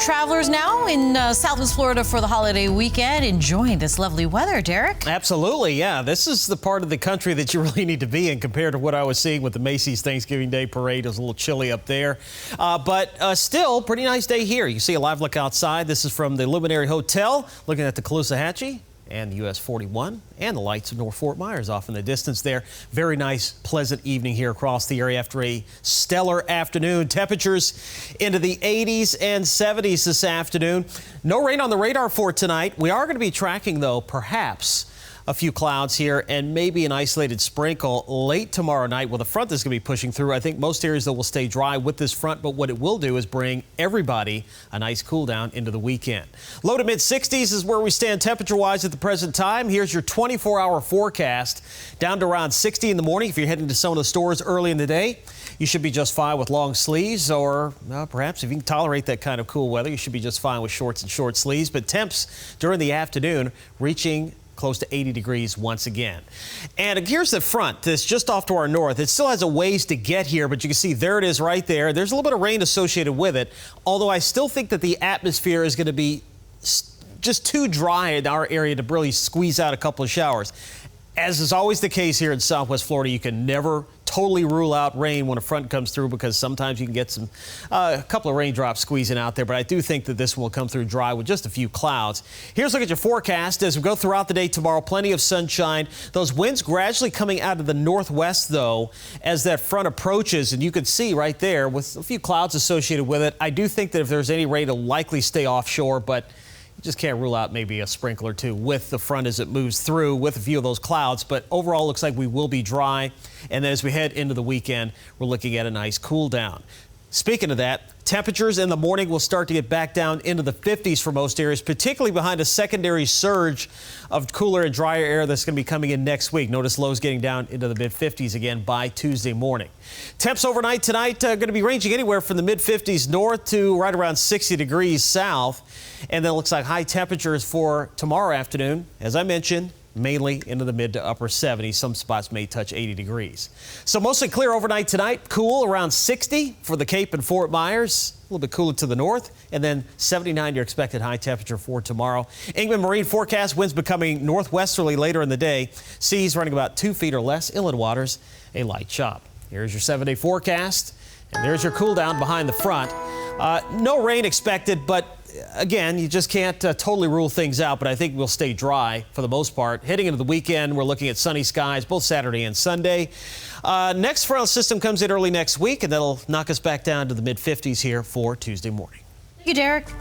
travelers now in Southwest Florida for the holiday weekend, enjoying this lovely weather, Derek. Absolutely, yeah. This is the part of the country that you really need to be in compared to what I was seeing with the Macy's Thanksgiving Day Parade. It was a little chilly up there, but still pretty nice day here. You see a live look outside. This is from the Luminary Hotel, looking at the Caloosahatchee and the US 41 and the lights of North Fort Myers off in the distance there. Very nice, pleasant evening here across the area after a stellar afternoon. Temperatures into the 80s and 70s this afternoon. No rain on the radar for tonight. We are going to be tracking, though, perhaps a few clouds here and maybe an isolated sprinkle late tomorrow night. Well, the front that's going to be pushing through. I think most areas, though, will stay dry with this front, but what it will do is bring everybody a nice cool down into the weekend. Low to mid 60s is where we stand temperature-wise at the present time. Here's your 24-hour forecast. Down to around 60 in the morning. If you're heading to some of the stores early in the day, you should be just fine with long sleeves, or perhaps if you can tolerate that kind of cool weather, you should be just fine with shorts and short sleeves. But temps during the afternoon reaching close to 80 degrees once again. And here's the front that's just off to our north. It still has a ways to get here, but you can see there it is right there. There's a little bit of rain associated with it, although I still think that the atmosphere is going to be just too dry in our area to really squeeze out a couple of showers. As is always the case here in Southwest Florida, you can never totally rule out rain when a front comes through, because sometimes you can get a couple of raindrops squeezing out there. But I do think that this one will come through dry with just a few clouds. Here's a look at your forecast as we go throughout the day tomorrow. Plenty of sunshine. Those winds gradually coming out of the northwest, though, as that front approaches. And you can see right there with a few clouds associated with it. I do think that if there's any rain, it'll likely stay offshore, but just can't rule out maybe a sprinkle or two with the front as it moves through with a few of those clouds. But overall, looks like we will be dry. And then as we head into the weekend, we're looking at a nice cool down. Speaking of that, temperatures in the morning will start to get back down into the 50s for most areas, particularly behind a secondary surge of cooler and drier air that's going to be coming in next week. Notice lows getting down into the mid-50s again by Tuesday morning. Temps overnight tonight going to be ranging anywhere from the mid-50s north to right around 60 degrees south. And then it looks like high temperatures for tomorrow afternoon, as I mentioned, mainly into the mid to upper 70s. Some spots may touch 80 degrees. So mostly clear overnight tonight. Cool around 60 for the Cape and Fort Myers. A little bit cooler to the north. And then 79 your expected high temperature for tomorrow. Ingman Marine forecast winds becoming northwesterly later in the day. Seas running about 2 feet or less. Inland waters a light chop. Here's your 7-day forecast. And there's your cool down behind the front. No rain expected, but again, you just can't totally rule things out, but I think we'll stay dry for the most part. Heading into the weekend, we're looking at sunny skies both Saturday and Sunday. Next frontal system comes in early next week, and that'll knock us back down to the mid-50s here for Tuesday morning. Thank you, Derek.